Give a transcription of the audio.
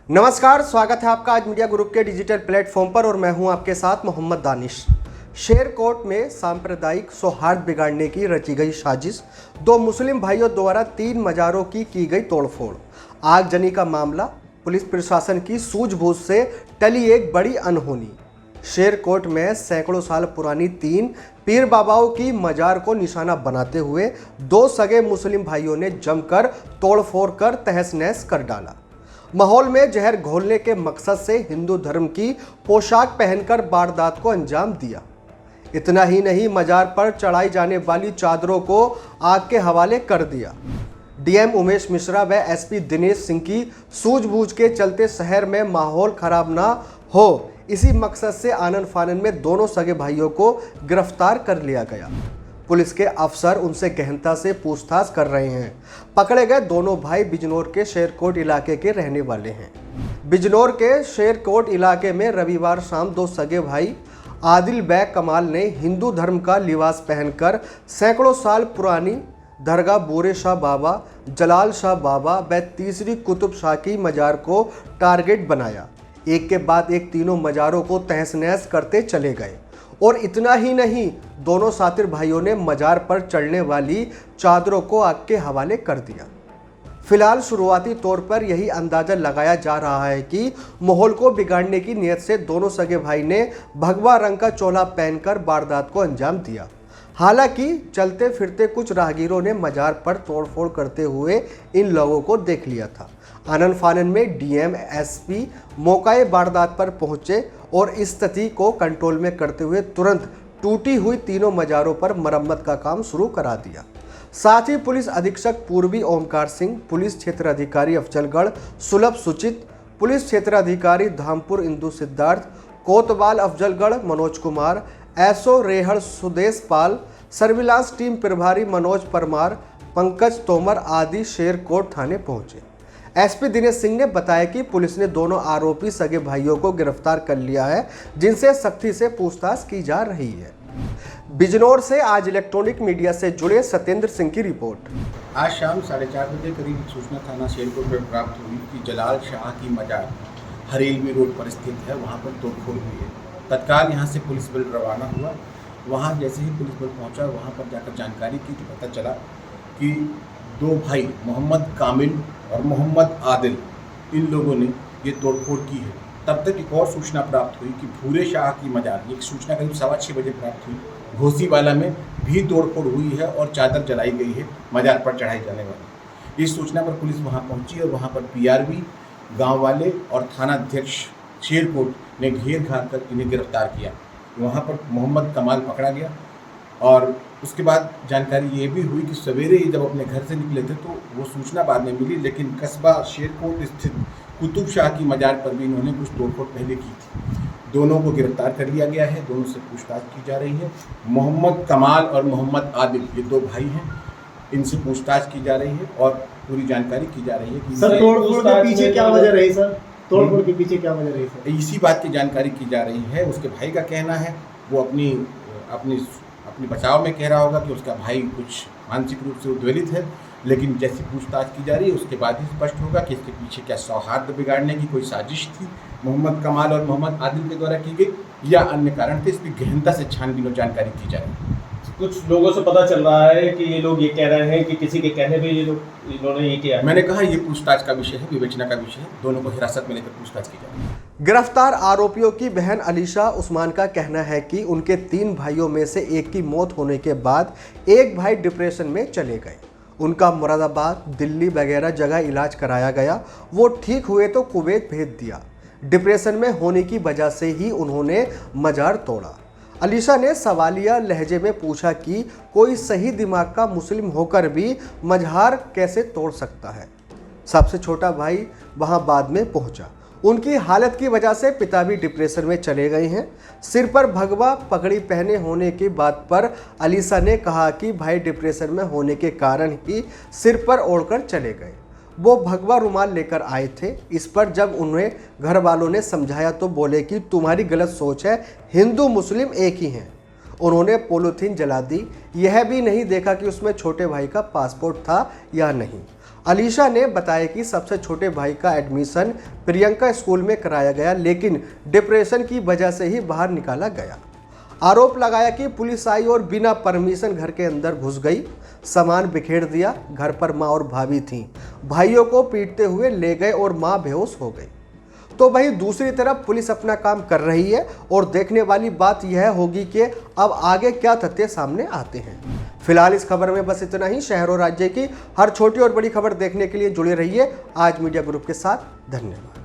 नमस्कार, स्वागत है आपका आज मीडिया ग्रुप के डिजिटल प्लेटफॉर्म पर और मैं हूं आपके साथ मोहम्मद दानिश। शेरकोट में सांप्रदायिक सौहार्द बिगाड़ने की रची गई साजिश, दो मुस्लिम भाइयों द्वारा 3 मज़ारों की गई तोड़फोड़। आगजनी का मामला पुलिस प्रशासन की सूझबूझ से टली एक बड़ी अनहोनी। शेरकोट में सैकड़ों साल पुरानी 3 पीर बाबाओं की मजार को निशाना बनाते हुए 2 सगे मुस्लिम भाइयों ने जमकर तोड़फोड़ कर तहस नहस कर डाला। माहौल में जहर घोलने के मकसद से हिंदू धर्म की पोशाक पहनकर वारदात को अंजाम दिया। इतना ही नहीं, मजार पर चढ़ाई जाने वाली चादरों को आग के हवाले कर दिया। डीएम उमेश मिश्रा व एसपी दिनेश सिंह की सूझबूझ के चलते शहर में माहौल खराब ना हो, इसी मकसद से आनन फानन में दोनों सगे भाइयों को गिरफ्तार कर लिया गया। पुलिस के अफसर उनसे गहनता से पूछताछ कर रहे हैं। पकड़े गए दोनों भाई बिजनौर के शेरकोट इलाके के रहने वाले हैं। बिजनौर के शेरकोट इलाके में रविवार शाम 2 सगे भाई आदिल व कमाल ने हिंदू धर्म का लिबास पहनकर सैकड़ों साल पुरानी दरगाह बूरे शाह बाबा, जलाल शाह बाबा व तीसरी कुतुब शाह की मजार को टारगेट बनाया। एक के बाद एक तीनों मजारों को तहस नहस करते चले गए। और इतना ही नहीं, दोनों सातिर भाइयों ने मजार पर चढ़ने वाली चादरों को आग के हवाले कर दिया। फिलहाल शुरुआती तौर पर यही अंदाजा लगाया जा रहा है कि माहौल को बिगाड़ने की नीयत से दोनों सगे भाई ने भगवा रंग का चोला पहनकर वारदात को अंजाम दिया। हालांकि चलते फिरते कुछ राहगीरों ने मजार पर तोड़फोड़ करते हुए इन लोगों को देख लिया था। आनन फानन में डीएम एसपी मौकाए वारदात पर पहुंचे और इस स्थिति को कंट्रोल में करते हुए तुरंत टूटी हुई तीनों मजारों पर मरम्मत का काम शुरू करा दिया। साथ ही पुलिस अधीक्षक पूर्वी ओमकार सिंह, पुलिस क्षेत्र अधिकारी अफजलगढ़ सुलभ सुचित, पुलिस क्षेत्र अधिकारी धामपुर इंदु सिद्धार्थ, कोतवाल अफजलगढ़ मनोज कुमार, एसओ रेहड़ सुदेश पाल, सर्विलांस टीम प्रभारी मनोज परमार, पंकज तोमर आदि शेरकोट थाने पहुंचे। एसपी दिनेश सिंह ने बताया कि पुलिस ने दोनों आरोपी सगे भाइयों को गिरफ्तार कर लिया है, जिनसे सख्ती से पूछताछ की जा रही है। बिजनौर से आज इलेक्ट्रॉनिक मीडिया से जुड़े सत्येंद्र सिंह की रिपोर्ट। आज शाम 4:30 बजे करीब सूचना थाना शेरकोट में प्राप्त हुई कि जलाल शाह की मजार हरेलवी रोड पर स्थित है, वहाँ पर तोड़फोड़ हुई है। तत्काल यहाँ से पुलिस बल रवाना हुआ। वहाँ जैसे ही पुलिस बल पहुँचा, वहाँ पर जाकर जानकारी की तो पता चला कि 2 भाई मोहम्मद कामिल और मोहम्मद आदिल, इन लोगों ने ये तोड़फोड़ की है। तब तक एक और सूचना प्राप्त हुई कि भूरे शाह की मजार, ये सूचना करीब 6:15 बजे प्राप्त हुई, घोसीवाला में भी तोड़फोड़ हुई है और चादर जलाई गई है मजार पर चढ़ाई जाने वाली। इस सूचना पर पुलिस वहाँ पहुँची और वहाँ पर पीआरबी, गाँव वाले और थाना अध्यक्ष शेरकोट ने घेर घार कर इन्हें गिरफ्तार किया। वहाँ पर मोहम्मद कमाल पकड़ा गया और उसके बाद जानकारी ये भी हुई कि सवेरे ही जब अपने घर से निकले थे तो वो सूचना बाद में मिली, लेकिन कस्बा शेरकोट स्थित कुतुब शाह की मजार पर भी इन्होंने कुछ तोड़फोड़ पहले की थी। दोनों को गिरफ्तार कर लिया गया है, दोनों से पूछताछ की जा रही है। मोहम्मद कमाल और मोहम्मद आदिल, ये 2 भाई हैं, इनसे पूछताछ की जा रही है और पूरी जानकारी की जा रही है कि सर तोड़फोड़ के पीछे क्या वजह रही सर? तोड़फोड़ के पीछे क्या वजह रही सर? इसी बात की जानकारी की जा रही है। उसके भाई का कहना है, वो अपनी बचाव में कह रहा होगा कि उसका भाई कुछ मानसिक रूप से उद्वेलित है, लेकिन जैसी पूछताछ की जा रही है उसके बाद ही स्पष्ट होगा कि इसके पीछे क्या सौहार्द बिगाड़ने की कोई साजिश थी मोहम्मद कमाल और मोहम्मद आदिल के द्वारा की गई या अन्य कारण थे। इसकी गहनता से छानबीन और जानकारी की जा रही है। कुछ लोगों से पता चल रहा है कि ये लोग ये कह रहे हैं कि किसी के कहने पे इन्होंने ये किया। मैंने कहा ये पूछताछ का विषय है, विवेचना का विषय है। दोनों को हिरासत में लेकर पूछताछ की जा रही है। गिरफ्तार आरोपियों की बहन अलीशा उस्मान का कहना है कि उनके 3 भाइयों में से एक की मौत होने के बाद एक भाई डिप्रेशन में चले गए। उनका मुरादाबाद, दिल्ली वगैरह जगह इलाज कराया गया। वो ठीक हुए तो कुवैत भेज दिया। डिप्रेशन में होने की वजह से ही उन्होंने मजार तोड़ा। अलीशा ने सवालिया लहजे में पूछा कि कोई सही दिमाग का मुस्लिम होकर भी मजार कैसे तोड़ सकता है। सबसे छोटा भाई वहां बाद में पहुंचा। उनकी हालत की वजह से पिता भी डिप्रेशन में चले गए हैं। सिर पर भगवा पगड़ी पहने होने की बात पर अलीशा ने कहा कि भाई डिप्रेशन में होने के कारण ही सिर पर ओढ़कर चले गए। वो भगवा रुमाल लेकर आए थे। इस पर जब उन्हें घर वालों ने समझाया तो बोले कि तुम्हारी गलत सोच है, हिंदू मुस्लिम एक ही हैं। उन्होंने पॉलीथीन जला दी। यह भी नहीं देखा कि उसमें छोटे भाई का पासपोर्ट था या नहीं। अलीशा ने बताया कि सबसे छोटे भाई का एडमिशन प्रियंका स्कूल में कराया गया, लेकिन डिप्रेशन की वजह से ही बाहर निकाला गया। आरोप लगाया कि पुलिस आई और बिना परमिशन घर के अंदर घुस गई, सामान बिखेर दिया। घर पर माँ और भाभी थीं, भाइयों को पीटते हुए ले गए और माँ बेहोश हो गई। तो वहीं दूसरी तरफ पुलिस अपना काम कर रही है और देखने वाली बात यह होगी कि अब आगे क्या तथ्य सामने आते हैं। फिलहाल इस खबर में बस इतना ही। शहर और राज्य की हर छोटी और बड़ी खबर देखने के लिए जुड़े रहिए आज मीडिया ग्रुप के साथ। धन्यवाद।